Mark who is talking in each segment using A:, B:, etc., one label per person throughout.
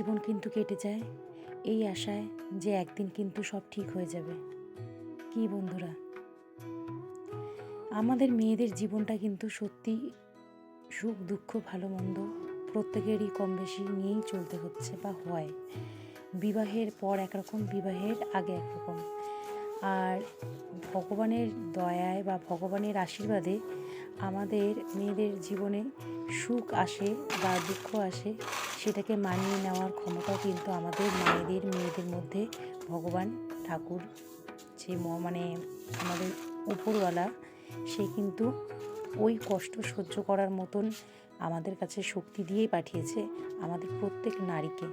A: জীবন কিন্তু কেটে যায় এই আশায় যে একদিন কিন্তু সব ঠিক হয়ে যাবে। কি বন্ধুরা, আমাদের মেয়েদের জীবনটা কিন্তু সত্যি সুখ দুঃখ ভালো মন্দ প্রত্যেকেরই কম বেশি নিয়েই চলতে হচ্ছে বা হয়। বিবাহের পর একরকম, বিবাহের আগে একরকম। আর ভগবানের দয়ায় বা ভগবানের আশীর্বাদে আমাদের মেয়েদের জীবনে সুখ আসে বা দুঃখ আসে, সেটাকে মানিয়ে নেওয়ার ক্ষমতাও কিন্তু আমাদের মেয়েদের মধ্যে ভগবান ঠাকুর যে মানে আমাদের উপরওয়ালা, সে কিন্তু ওই কষ্ট সহ্য করার মতন আমাদের কাছে শক্তি দিয়েই পাঠিয়েছে আমাদের প্রত্যেক নারীকে।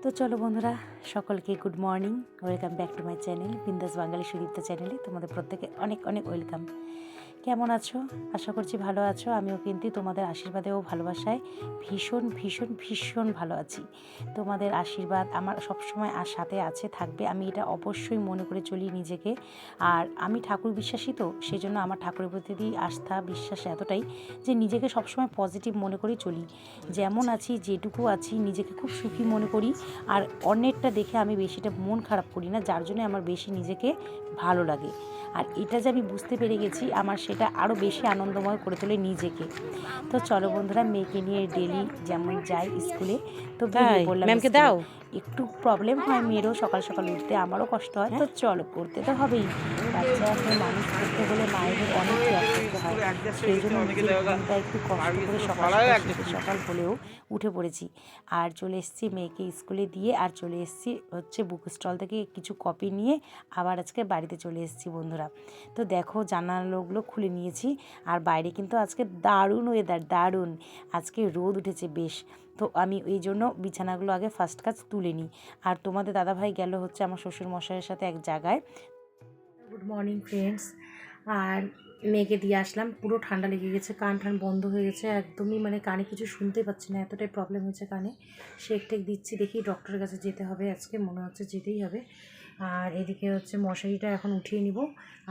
A: তো চলো বন্ধুরা, সকলকে good morning, welcome back to my channel বিন্দাস বাঙালি সুদীপ্তা চ্যানেলে তোমাদের প্রত্যেকে অনেক অনেক ওয়েলকাম। কেমন আছো? আশা করছি ভালো আছো। আমিও কিন্তু তোমাদের আশীর্বাদে ও ভালোবাসায় ভীষণ ভীষণ ভীষণ ভালো আছি। তোমাদের আশীর্বাদ আমার সবসময় সাথে আছে, থাকবে, আমি এটা অবশ্যই মনে করে চলি নিজেকে। আর আমি ঠাকুর বিশ্বাসী, তো সেজন্য আমার ঠাকুরের প্রতি আস্থা বিশ্বাস এতটাই যে নিজেকে সবসময় পজিটিভ মনে করে চলি। যেমন আছি, যেটুকু আছি, নিজেকে খুব সুখী মনে করি। আর অন্যেরটা দেখে আমি বেশিটা মন খারাপ করি না, যার জন্য আমার বেশি নিজেকে ভালো লাগে। আর এটা যে আমি বুঝতে পেরে গেছি, আমার সেটা আরও বেশি আনন্দময় করে তোলে নিজেকে। তো চলো বন্ধুরা, মেয়েকে নিয়ে ডেলি যেমন যাই স্কুলে, তো বেরিয়ে পড়লাম। ম্যামকে দাও, একটু প্রবলেম হয় মেয়েরও, সকাল সকাল উঠতে আমারও কষ্ট হয়, তো চলো করতে তো হবেই। বাচ্চাকে মানুষ করতে হলে মায়েদের অনেক ত্যাগ করতে হয়, সেই জন্য নিজের ঘুমটা একটু কষ্ট করে সকাল হলেও উঠে পড়েছি। আর চলে এসেছি মেয়েকে স্কুলে দিয়ে, আর চলে এসেছি হচ্ছে বুক স্টল থেকে কিছু কপি নিয়ে আবার আজকে বাড়িতে চলে এসেছি বন্ধুরা। তো দেখো, জানালাগুলো খুলে নিয়েছি, আর বাইরে কিন্তু আজকে দারুণ ওয়েদার, দারুণ আজকে রোদ উঠেছে বেশ। তো আমি এই জন্য বিছানাগুলো আগে ফার্স্ট কাজ তুলে নিই। আর তোমাদের দাদাভাই গেল হচ্ছে আমার শ্বশুর মশাইয়ের সাথে এক জায়গায়। Good morning friends. আর মেয়েকে দিয়ে আসলাম, পুরো ঠান্ডা লেগে গেছে, কান ঠান বন্ধ হয়ে গেছে একদমই, মানে কানে কিছু শুনতে পাচ্ছি না, এতটাই প্রবলেম হয়েছে কানে। শেক টেক দিচ্ছি, দেখি ডক্টরের কাছে যেতে হবে আজকে, মনে হচ্ছে যেতেই হবে। আর এদিকে হচ্ছে মশারিটা এখন উঠিয়ে নিব,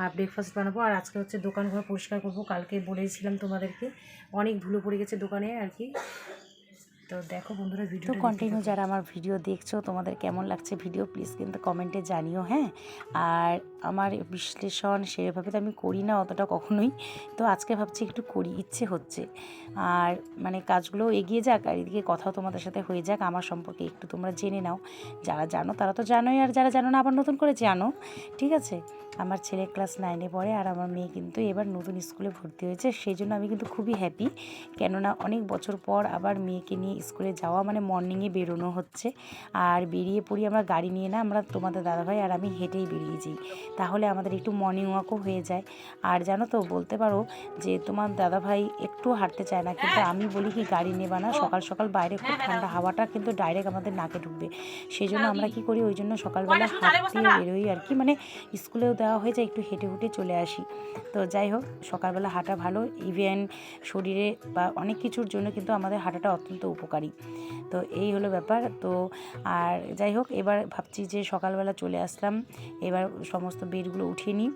A: আর ব্রেকফাস্ট বানাবো। আর আজকে হচ্ছে দোকানঘর পরিষ্কার করবো, কালকে বলেছিলাম তোমাদেরকে, অনেক ধুলো পড়ে গেছে দোকানে আর কি। তো দেখো বন্ধুরা, ভিডিও তো কন্টিনিউ যারা আমার ভিডিও দেখছো, তোমাদের কেমন লাগছে ভিডিও প্লিজ কিন্তু কমেন্টে জানিও, হ্যাঁ। আর আমার বিশ্লেষণ সেভাবে তো আমি করি না অতটা কখনোই, তো আজকে ভাবছি একটু করি, ইচ্ছে হচ্ছে। আর মানে কাজগুলো এগিয়ে যাক, আর এদিকে কথাও তোমাদের সাথে হয়ে যাক, আমার সম্পর্কে একটু তোমরা জেনে নাও। যারা জানো তারা তো জানোই, আর যারা জানো না আবার নতুন করে জানো, ঠিক আছে। আমার ছেলে ক্লাস 9-এ পড়ে, আর আমার মেয়ে কিন্তু এবার নতুন স্কুলে ভর্তি হয়েছে, সেই জন্য আমি কিন্তু খুবই হ্যাপি। কেননা অনেক বছর পর আবার মেয়েকে নিয়ে স্কুলে যাওয়া, মানে মর্নিংয়ে বেরোনো হচ্ছে। আর বেরিয়ে পড়ি আমরা গাড়ি নিয়ে না, আমরা তোমাদের দাদাভাই আর আমি হেঁটেই বেরিয়ে যাই, তাহলে আমাদের একটু মর্নিং ওয়াকও হয়ে যায়। আর জানো তো, বলতে পারো যে তোমার দাদাভাই একটু হাঁটতে চায় না, কিন্তু আমি বলি কি গাড়ি নেবা না, সকাল সকাল বাইরে খুব ঠান্ডা হাওয়াটা কিন্তু ডাইরেক্ট আমাদের নাকে ঢুকবে, সেই জন্য আমরা কি করি, ওই জন্য সকালবেলা হাঁটতে বেরোই আর কি, মানে স্কুলেও দেওয়া হয়ে যায়, একটু হেঁটে হুটে চলে আসি। তো যাই হোক, সকালবেলা হাঁটা ভালো, ইভেন শরীরে বা অনেক কিছুর জন্য কিন্তু আমাদের হাঁটাটা অত্যন্ত উপকারী। তো এই হলো ব্যাপার। তো আর যাই হোক, এবার ভাবছি যে সকালবেলা চলে আসলাম, এবার সমস্ত বেডগুলো উঠিয়ে নিই,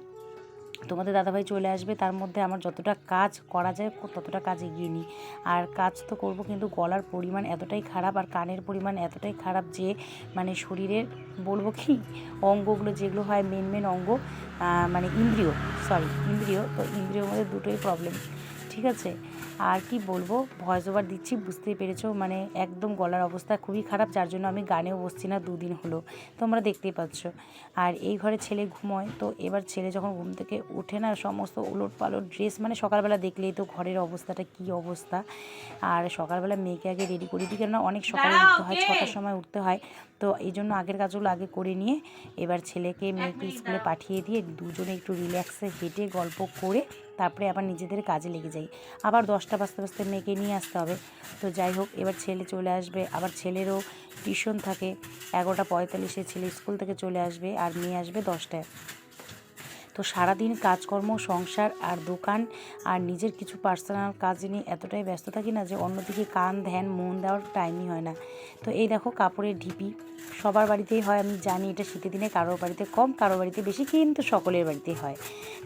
A: তোমাদের দাদাভাই চলে আসবে, তার মধ্যে আমার যতটা কাজ করা যায় ততটা কাজ এগিয়ে নিই। আর কাজ তো করব, কিন্তু গলার পরিমাণ এতটাই খারাপ আর কানের পরিমাণ এতটাই খারাপ যে মানে শরীরের বলবো কি, অঙ্গগুলো যেগুলো হয় মেন অঙ্গ, মানে ইন্দ্রিয়, তো ইন্দ্রিয়র মধ্যে দুটোই প্রবলেম, ঠিক আছে। আর কি বলবো, ভয়েস ওভার দিচ্ছি বুঝতেই পেরেছো, মানে একদম গলার অবস্থা খুবই খারাপ, যার জন্য আমি গানেও বসছি না 2 দিন হলো, তোমরা দেখতেই পাচ্ছ। আর এই ঘরে ছেলে ঘুমোয়, তো এবার ছেলে যখন ঘুম থেকে উঠে না, সমস্ত উলট পালট ড্রেস, মানে সকালবেলা দেখলেই তো ঘরের অবস্থাটা কী অবস্থা। আর সকালবেলা মেয়েকে আগে রেডি করে দিই, কেননা অনেক সকালে উঠতে হয়, 6টার সময় উঠতে হয়, তো এই জন্য আগের কাজগুলো আগে করে নিয়ে এবার ছেলেকে মেয়েকে স্কুলে পাঠিয়ে দিয়ে দুজনে একটু রিল্যাক্সে হেঁটে গল্প করে তারপরে আবার নিজেদের কাজে লেগে যাই। আবার 10টা বাজতে বাজতে মেয়েকে নিয়ে আসতে হবে। তো যাই হোক, এবার ছেলে চলে আসবে, আবার ছেলেরও টিউশন থাকে, 11:45-এ ছেলে স্কুল থেকে চলে আসবে, আর মেয়ে আসবে 10টায়। তো সারাদিন কাজকর্ম, সংসার আর দোকান আর নিজের কিছু পার্সোনাল কাজ নিয়ে এতটাই ব্যস্ত থাকি না যে অন্যদিকে কান ধ্যান মন দেওয়ার টাইমই হয় না। তো এই দেখো, কাপড়ের ঢিপি সবার বাড়িতেই হয়, আমি জানি এটা শীতের দিনে কারোর বাড়িতে কম কারোর বাড়িতে বেশি, কিন্তু সকলের বাড়িতেই হয়।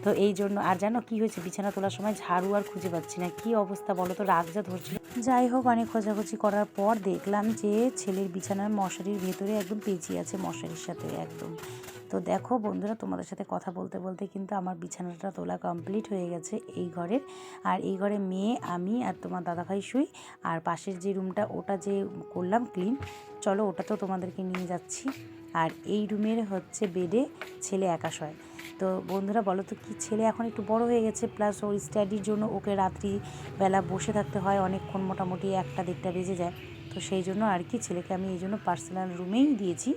A: তো এই জন্য, আর জানো কী হয়েছে, বিছানা তোলার সময় ঝাড়ু আর খুঁজে পাচ্ছি না, কী অবস্থা বলো তো, রাগ যা ধরছিল। যাই হোক, অনেক খোঁজাখুঁজি করার পর দেখলাম যে ছেলের বিছানার মশারির ভেতরে একদম পেঁচিয়ে আছে মশারির সাথে একদম। তো দেখো বন্ধুরা, তোমাদের সাথে কথা বলতে বলতে কিন্তু আমার বিছানাটা তোলা কমপ্লিট হয়ে গেছে এই ঘরের। আর এই ঘরে মেয়ে, আমি আর তোমার দাদাভাই শুই। আর পাশের যে রুমটা, ওটা যে করলাম ক্লিন, চলো ওটা তো তোমাদেরকে নিয়ে যাচ্ছি। আর এই রুমের হচ্ছে বেডে ছেলে একা শোয়। তো বন্ধুরা বলো তো, কি ছেলে এখন একটু বড় হয়ে গেছে, প্লাস ওর স্টাডির জন্য ওকে রাত্রিবেলা বসে থাকতে হয় অনেকক্ষণ, মোটামুটি 1টা-1.5টা বেজে যায়। তো সেই জন্য আর কি ছেলেকে আমি এই জন্য পার্সোনাল রুমেই দিয়েছি।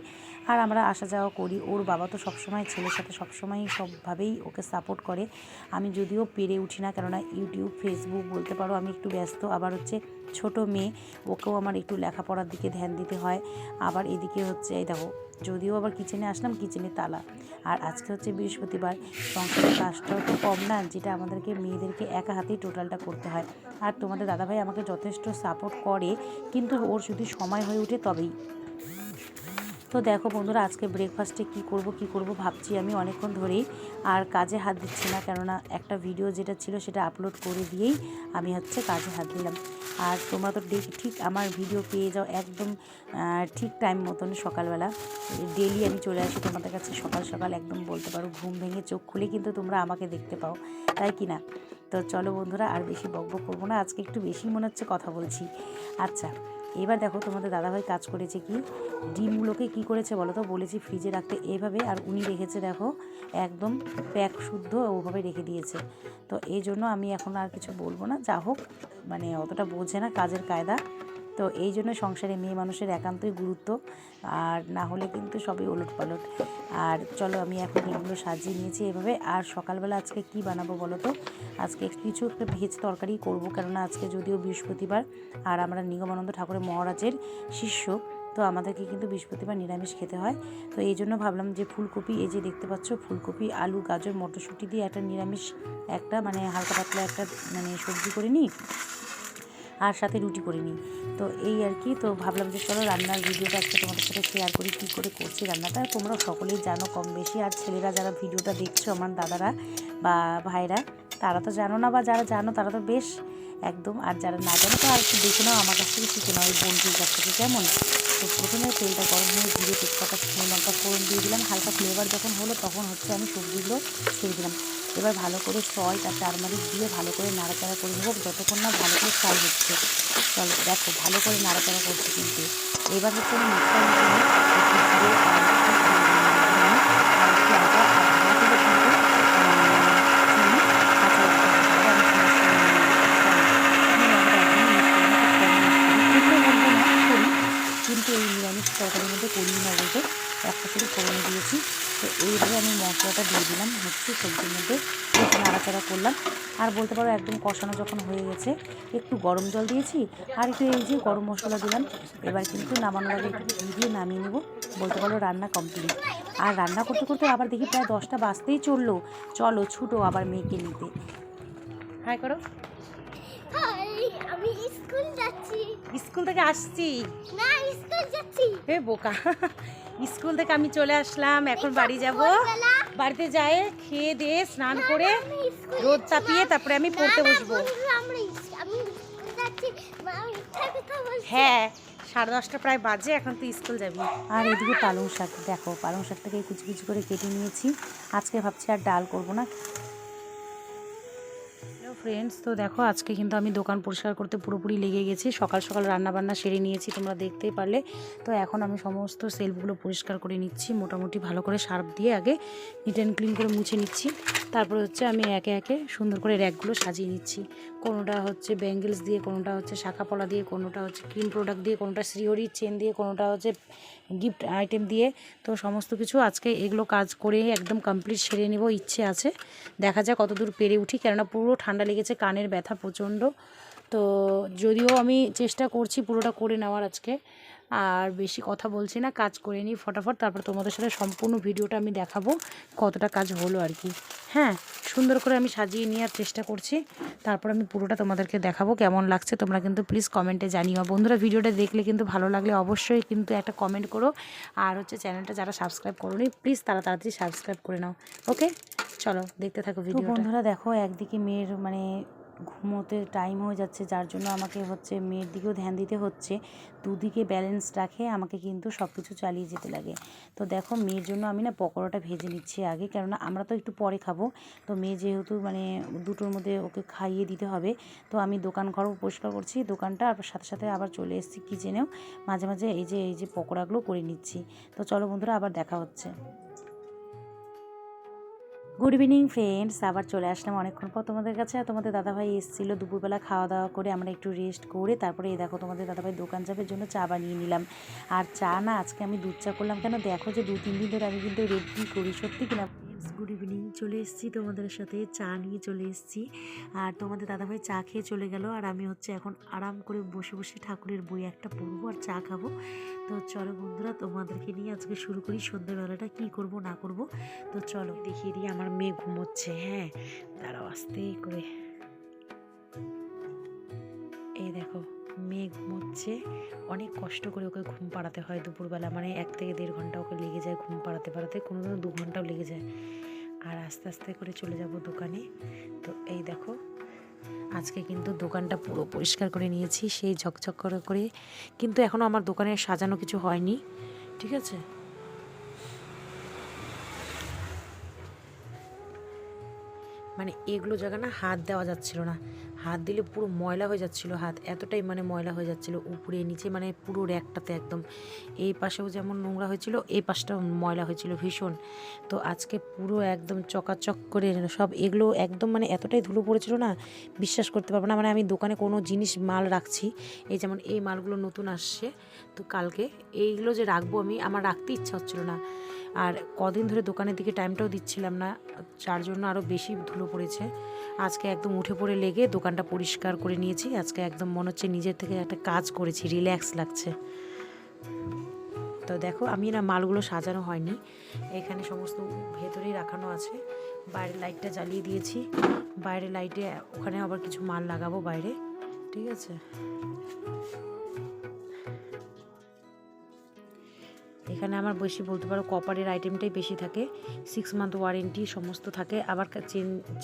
A: আর আমরা আসা যাওয়া করি। ওর বাবা তো সবসময় ছেলের সাথে সবসময়ই সবভাবেই ওকে সাপোর্ট করে। আমি যদিও পেরে উঠি না, কেননা ইউটিউব, ফেসবুক বলতে পারো আমি একটু ব্যস্ত। আবার হচ্ছে ছোট মেয়ে, ওকেও আমার একটু লেখাপড়ার দিকে ধ্যান দিতে হয়। আবার এদিকে হচ্ছে এই দেখো, যদিও আবার কিচেনে আসলাম, কিচেনে তালা। আর আজকে হচ্ছে বৃহস্পতিবার, সংসারের কাজটাও তো কম না, যেটা আমাদেরকে মেয়েদেরকে একা হাতেই টোটালটা করতে হয়। আর তোমাদের দাদাভাই আমাকে যথেষ্ট সাপোর্ট করে, কিন্তু ওর যদি সময় হয়ে ওঠে তবেই। তো দেখো বন্ধুরা, আজকে ব্রেকফাস্টে কি করব ভাবছি আমি অনেকক্ষণ ধরেই। আর কাজে হাত দিচ্ছি না, কেননা একটা ভিডিও যেটা ছিল সেটা আপলোড করে দিয়েই আমি হচ্ছে কাজে হাত দিলাম। আর তোমরা তো ঠিক আমার ভিডিও পেয়ে যাও একদম ঠিক টাইম মতন সকালবেলা। ডেলি আমি চলে আসি তোমাদের কাছে সকাল সকাল, একদম বলতে পারো ঘুম ভেঙে চোখ খুলে কিন্তু তোমরা আমাকে দেখতে পাও, তাই কি না? তো চলো বন্ধুরা, আর বেশি বকবক করবো না, আজকে একটু বেশি মনে হচ্ছে কথা বলছি। আচ্ছা, এবার দেখো তোমাদের দাদাভাই কাজ করেছে কি, ডিমগুলোকে কি করেছে বলো তো, বলেছি ফ্রিজে রাখতে এইভাবে, আর উনি রেখেছে দেখো একদম প্যাক শুদ্ধ ওভাবে রেখে দিয়েছে। তো এই জন্য আমি এখন আর কিছু বলবো না, যা হোক, মানে অতটা বোঝে না কাজের কায়দা। তো এই জন্য সংসারে মেয়ে মানুষের একান্তই গুরুত্ব, আর না হলে কিন্তু সবই ওলটপালট। আর চলো, আমি এখন এগুলো সাজিয়ে নিয়েছি এভাবে। আর সকালবেলা আজকে কি বানাবো বলো তো, আজকে কিছু একটা ভেজ তরকারি করবো, কেননা আজকে যদিও বৃহস্পতিবার, আর আমরা নিগমানন্দ ঠাকুরের মহারাজের শিষ্য, তো আমাদেরকে কিন্তু বৃহস্পতিবার নিরামিষ খেতে হয়। তো এই জন্য ভাবলাম যে ফুলকপি, এই যে দেখতে পাচ্ছ ফুলকপি, আলু, গাজর, মটরশুঁটি দিয়ে একটা নিরামিষ, একটা মানে হালকা পাতলা একটা মানে সবজি করে নিই, আর সাথে রুটি করে নিই। তো এই আর কি। তো ভাবলাম যে চলো রান্নার ভিডিওটা আজকে তোমাদের সাথে শেয়ার করি, কী করে করছি রান্নাটা। তোমরা সকলেই জানো কম বেশি, আর ছেলেরা যারা ভিডিওটা দেখছো, আমার দাদারা বা ভাইরা, তারা তো জানো না, বা যারা জানো তারা তো বেশ একদম, আর যারা না জানো তো আর একটু দেখে নাও, আমার কাছ থেকে শিখে নাও, ওই বোনটির কাছ থেকে, কেমন? তো প্রথমে তেলটা গরম হয়ে জিরে, তেজপাতা, শুকনো লঙ্কা ফোড়ন দিয়ে দিলাম। হালকা ফ্লেভার যখন হলো, তখন হচ্ছে আমি সবজিগুলো ছেড়ে দিলাম। এবার ভালো করে সল্ট আর টারমারিক দিয়ে ভালো করে নাড়াচাড়া করে নেবো, যতক্ষণ না ভালো করে ফ্রাই হচ্ছে। চলো দেখো, ভালো করে নাড়াচাড়া করছি কিন্তু। এবার হচ্ছে আমি মিক্সার মেশিনে একটু জিরে আর একটু ধনে আর একটু আদা আর ভালো করে কিন্তু চিনি, কাঁচা লঙ্কা দিতে হবে। আমি সমস্ত আমি লঙ্কাটা একদমই ইউজ করি না, খুব কম ইউজ করি, কুমড়ো বলবো না করি, কিন্তু এই নিরামিষ তরকারির মধ্যে করি না বলতে। একটা শুধু ফোড়নে দিয়েছি। তো এইভাবে আমি মশলাটা দিয়ে দিলাম হচ্ছে সবজির মধ্যে, একটু নাড়াচাড়া করলাম। আর বলতে পারো একদম কষানো যখন হয়ে গেছে, একটু গরম জল দিয়েছি, আর একটু এই যে গরম মশলা দিলাম। এবার কিন্তু নামানোর আগে একটু ঘি দিয়ে নামিয়ে নেবো, বলতে পারো রান্না কমপ্লিট। আর রান্না করতে করতে আবার দেখি প্রায় 10টা বাজতেই চললো। চলো ছুটো আবার মেয়েকে নিতে। হাই করো।
B: হাই, আমি স্কুল যাচ্ছি।
A: স্কুল থেকে আসছি।
B: না, স্কুল যাচ্ছি।
A: এ বোকা, স্কুল থেকে আমি চলে আসলাম, এখন বাড়ি যাব।
B: ভোরবেলা
A: বাড়িতে যাই, খেয়ে দিয়ে স্নান
B: না,
A: করে
B: আমি স্কুল
A: রোদ
B: যাচ্ছি
A: তাপিয়ে
B: না।
A: তারপরে আমি
B: না,
A: পড়তে
B: না,
A: বসবো।
B: বন্ধুরা, আমি স্কুল যাচ্ছি। মা, আমি মিথ্যা কথা বলছি।
A: হ্যাঁ, 10:30 প্রায় বাজে, এখন তুই স্কুল যাবি। আর এদিকে পালং শাক দেখো, পালং শাকটাকে কুচি কুচি করে কেটে নিয়েছি। আজকে ভাবছি আর ডাল করব না। হ্যালো ফ্রেন্ডস, তো দেখো আজকে কিন্তু আমি দোকান পরিষ্কার করতে পুরোপুরি লেগে গেছি। সকাল সকাল রান্নাবান্না সেরে নিয়েছি, তোমরা দেখতেই পারলে। তো এখন আমি সমস্ত সেলফগুলো পরিষ্কার করে নিচ্ছি, মোটামুটি ভালো করে সার্ফ দিয়ে আগে নিট অ্যান্ড ক্লিন করে মুছে নিচ্ছি। তারপরে হচ্ছে আমি একে একে সুন্দর করে র্যাকগুলো সাজিয়ে নিচ্ছি। কোনোটা হচ্ছে ব্যাঙ্গেলস দিয়ে, কোনোটা হচ্ছে শাখা পলা দিয়ে, কোনোটা হচ্ছে ক্রিম প্রোডাক্ট দিয়ে, কোনোটা শ্রীহরির চেন দিয়ে, কোনোটা হচ্ছে গিফট আইটেম দিয়ে। তো সমস্ত কিছু আজকে এগুলো কাজ করে একদম কমপ্লিট সেরে নেব ইচ্ছে আছে। দেখা যাক কতদূর পেরে উঠি, কেননা পুরো ঠান্ডা লেগেছে, কানের ব্যথা প্রচণ্ড। তো যদিও আমি চেষ্টা করছি পুরোটা করে নেওয়ার আজকে, আর বেশি কথা বলছি না, কাজ করে নিই ফটাফট, তারপর তোমাদের সাথে সম্পূর্ণ ভিডিওটা আমি দেখাবো কতটা কাজ হলো আর কি। হ্যাঁ, সুন্দর করে আমি সাজিয়ে নেওয়ার চেষ্টা করছি, তারপর আমি পুরোটা তোমাদেরকে দেখাবো কেমন লাগছে। তোমরা কিন্তু প্লিজ কমেন্টে জানিও। বন্ধুরা, ভিডিওটা দেখলে কিন্তু ভালো লাগলে অবশ্যই কিন্তু একটা কমেন্ট করো, আর হচ্ছে চ্যানেলটা যারা সাবস্ক্রাইব করোনি প্লিজ তারা তাড়াতাড়ি সাবস্ক্রাইব করে নাও। ওকে, চলো দেখতে থাকো ভিডিওটা। বন্ধুরা দেখো, একদিকে মেয়ের মানে ঘুমোতে টাইম হয়ে যাচ্ছে, যার জন্য আমাকে হচ্ছে মেয়ের দিকেও ধ্যান দিতে হচ্ছে। দুদিকে ব্যালেন্স রাখে আমাকে কিন্তু সব কিছু চালিয়ে যেতে লাগে। তো দেখো মেয়ের জন্য আমি না পকোড়াটা ভেজে নিচ্ছি আগে, কেননা আমরা তো একটু পরে খাবো। তো মেয়ে যেহেতু মানে দুটোর মধ্যে ওকে খাইয়ে দিতে হবে, তো আমি দোকান ঘরও পরিষ্কার করছি, দোকানটা আর সাথে সাথে আবার চলে এসেছি কিচেনেও। মাঝে মাঝে এই যে পকোড়াগুলো করে নিচ্ছি। তো চলো বন্ধুরা, আবার দেখা হচ্ছে। গুড ইভিনিং ফ্রেন্ডস, আবার চলে আসলাম অনেকক্ষণ পর তোমাদের কাছে। আর তোমাদের দাদাভাই এসেছিলো দুপুরবেলা, খাওয়া দাওয়া করে আমরা একটু রেস্ট করে তারপরে এই দেখো তোমাদের দাদাভাই দোকান যাবার জন্য চা বানিয়ে নিলাম। আর চা না আজকে আমি দুধ চা করলাম, কেন দেখো যে 2-3 দিন ধরে আমি কিন্তু রেডি করি, সত্যি কিনা। গুড ইভিনিং, চলে এসেছি তোমাদের সাথে চা নিয়ে চলে এসেছি। আর তোমাদের দাদাভাই চা খেয়ে চলে গেল, আর আমি হচ্ছে এখন আরাম করে বসে বসে ঠাকুরের বই একটা পড়বো আর চা খাবো। তো চলো বন্ধুরা, তোমাদেরকে নিয়ে আজকে শুরু করি সন্ধ্যেবেলাটা কী করব না করব। তো চলো দেখিয়ে দিই, আমার মেয়ে ঘুমোচ্ছে। হ্যাঁ দাঁড়াও, আস্তে করে। এই দেখো মেয়ে ঘুমোচ্ছে, অনেক কষ্ট করে ওকে ঘুম পাড়াতে হয় দুপুরবেলা, মানে 1 থেকে 1.5 ঘন্টা ওকে লেগে যায় ঘুম পাড়াতে পাড়াতে, কোনো দিনও 2 ঘন্টাও লেগে যায়। আর আস্তে আস্তে করে চলে যাব দোকানে। তো এই দেখো আজকে কিন্তু দোকানটা পুরো পরিষ্কার করে নিয়েছি, সেই ঝকঝক করে। কিন্তু এখনও আমার দোকানে সাজানো কিছু হয়নি, ঠিক আছে। মানে এগুলো জায়গা না হাত দেওয়া যাচ্ছিল না, হাত দিলে পুরো ময়লা হয়ে যাচ্ছিল, হাত এতটাই মানে ময়লা হয়ে যাচ্ছিল, উপরে নিচে মানে পুরো র্যাকটাতে একদম। এই পাশেও যেমন নোংরা হয়েছিল, এই পাশটাও ময়লা হয়েছিল ভীষণ। তো আজকে পুরো একদম চকাচক করে সব এগুলো একদম মানে এতটাই ধুলো পড়েছিল না, বিশ্বাস করতে পারবো না। মানে আমি দোকানে কোনো জিনিস মাল রাখছি, এই যেমন এই মালগুলো নতুন আসছে, তো কালকে এইগুলো যে রাখবো আমি, আমার রাখতে ইচ্ছা হচ্ছিল না। আর কদিন ধরে দোকানের দিকে টাইমটাও দিচ্ছিলাম না, যার জন্য আরও বেশি ধুলো পড়েছে। আজকে একদম উঠে পড়ে লেগে দোকানটা পরিষ্কার করে নিয়েছি। আজকে একদম মনে হচ্ছে নিজের থেকে একটা কাজ করেছি, রিল্যাক্স লাগছে। তো দেখো আমি না মালগুলো সাজানো হয়নি, এখানে সমস্ত ভেতরেই রাখানো আছে। বাইরের লাইটটা জ্বালিয়ে দিয়েছি, বাইরের লাইটে ওখানে আবার কিছু মাল লাগাবো বাইরে, ঠিক আছে। এখানে আমার বেশি বলতে পারো কপারের আইটেমটাই বেশি থাকে, 6 মান্থ ওয়ারেন্টি সমস্ত থাকে। আবার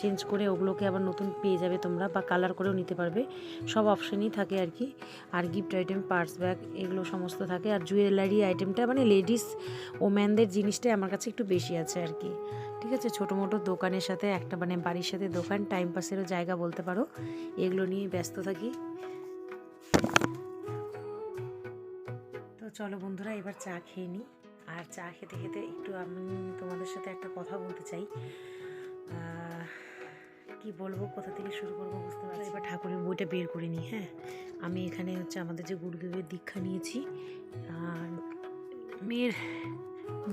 A: চেঞ্জ করে ওগুলোকে আবার নতুন পেয়ে যাবে তোমরা, বা কালার করেও নিতে পারবে, সব অপশানই থাকে আর কি। আর গিফট আইটেম, পার্স ব্যাগ এগুলো সমস্ত থাকে। আর জুয়েলারি আইটেমটা মানে লেডিস ওম্যানদের জিনিসটাই আমার কাছে একটু বেশি আছে আর কি, ঠিক আছে। ছোটো মোটো দোকানের সাথে একটা মানে বাড়ির সাথে দোকান, টাইম পাসেরও জায়গা বলতে পারো, এগুলো নিয়ে ব্যস্ত থাকি। তো চলো বন্ধুরা, এবার চা খেয়ে নিই। আর চা খেতে খেতে একটু আমি তোমাদের সাথে একটা কথা বলতে চাই। কি বলবো, কোথা থেকে শুরু করবো বুঝতে পারছি। এবার ঠাকুরের বইটা বের করে নিই। হ্যাঁ, আমি এখানে হচ্ছে আমাদের যে গুরুদেবের দীক্ষা নিয়েছি, আর মেয়ের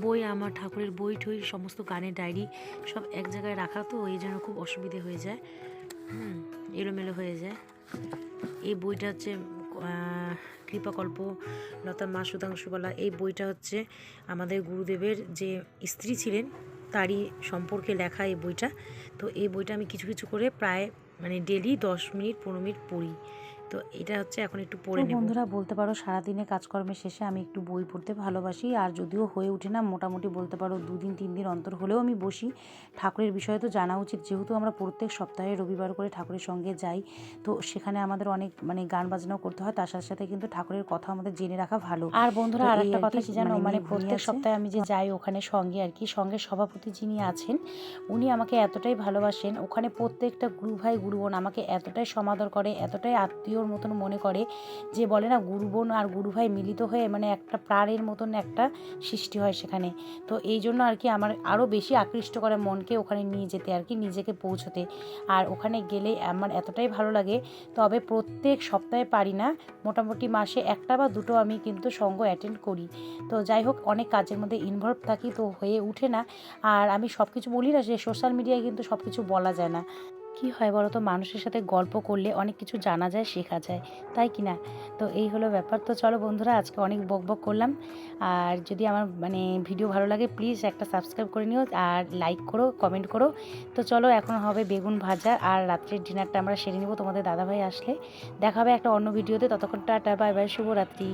A: বই, আমার ঠাকুরের বই ঠই সমস্ত গানের ডায়েরি সব এক জায়গায় রাখা, তো এই জন্য খুব অসুবিধে হয়ে যায়, এলোমেলো হয়ে যায়। এই বইটা হচ্ছে কৃপাকল্প লতা মা সুধাংশুবালা। এই বইটা হচ্ছে আমাদের গুরুদেবের যে স্ত্রী ছিলেন তারই সম্পর্কে লেখা এই বইটা। তো এই বইটা আমি কিছু কিছু করে প্রায় মানে ডেলি 10 মিনিট 15 মিনিট পড়ি। তো এটা হচ্ছে এখন একটু পড়ে নেব। বন্ধুরা বলতে পারো সারাদিনে কাজকর্মের শেষে আমি একটু বই পড়তে ভালোবাসি। আর যদিও হয়ে ওঠে না, মোটামুটি বলতে পারো 2 দিন 3 দিন অন্তর হলেও আমি বসি। ঠাকুরের বিষয়ে তো জানা উচিত, যেহেতু আমরা প্রত্যেক সপ্তাহে রবিবার করে ঠাকুরের সঙ্গে যাই, তো সেখানে আমাদের অনেক মানে গান বাজনাও করতে হয়, তার সাথে সাথে কিন্তু ঠাকুরের কথা আমাদের জেনে রাখা ভালো। আর বন্ধুরা আর একটা কথা কি জানো, মানে প্রত্যেক সপ্তাহে আমি যে যাই ওখানে সঙ্গে আর কি, সঙ্গে সভাপতি যিনি আছেন উনি আমাকে এতটাই ভালোবাসেন, ওখানে প্রত্যেকটা গুরু ভাই গুরু বোন আমাকে এতটাই সমাদর করে, এতটাই আত্মীয়র মতন মনে করে, যে বলে না গুরু বোন আর গুরু ভাই মিলিত হয়ে মানে একটা প্রাণের মতন একটা সৃষ্টি হয় সেখানে। তো এই জন্য আর কি আমার আরও বেশি আকৃষ্ট করে মনকে ওখানে নিয়ে যেতে আর কি, নিজেকে পৌঁছতে। আর ওখানে গেলে আমার এতটাই ভালো লাগে। তবে প্রত্যেক সপ্তাহে পারি না, মোটামুটি মাসে 1টা বা 2টো আমি কিন্তু সঙ্গ অ্যাটেন্ড করি। তো যাই হোক, অনেক কাজের মধ্যে ইনভলভ থাকি, তো হয়ে ওঠে না। আর আমি সব কিছু বলি না যে সোশ্যাল মিডিয়ায় কিন্তু সব কিছু বলা যায় না। কি হয় বলো তো, মানুষের সাথে গল্প করলে অনেক কিছু জানা যায়, শেখা যায়, তাই কি না? তো এই হলো ব্যাপার। তো চলো বন্ধুরা, আজকে অনেক বকবক করলাম। আর যদি আমার মানে ভিডিও ভালো লাগে প্লিজ একটা সাবস্ক্রাইব করে নিও, আর লাইক করো, কমেন্ট করো। তো চলো, এখন হবে বেগুন ভাজা, আর রাত্রের ডিনারটা আমরা সেরে নেবো তোমাদের দাদাভাই আসলে। দেখা হবে একটা অন্য ভিডিওতে, ততক্ষণ টাটা, বাই বাই, শুভরাত্রি।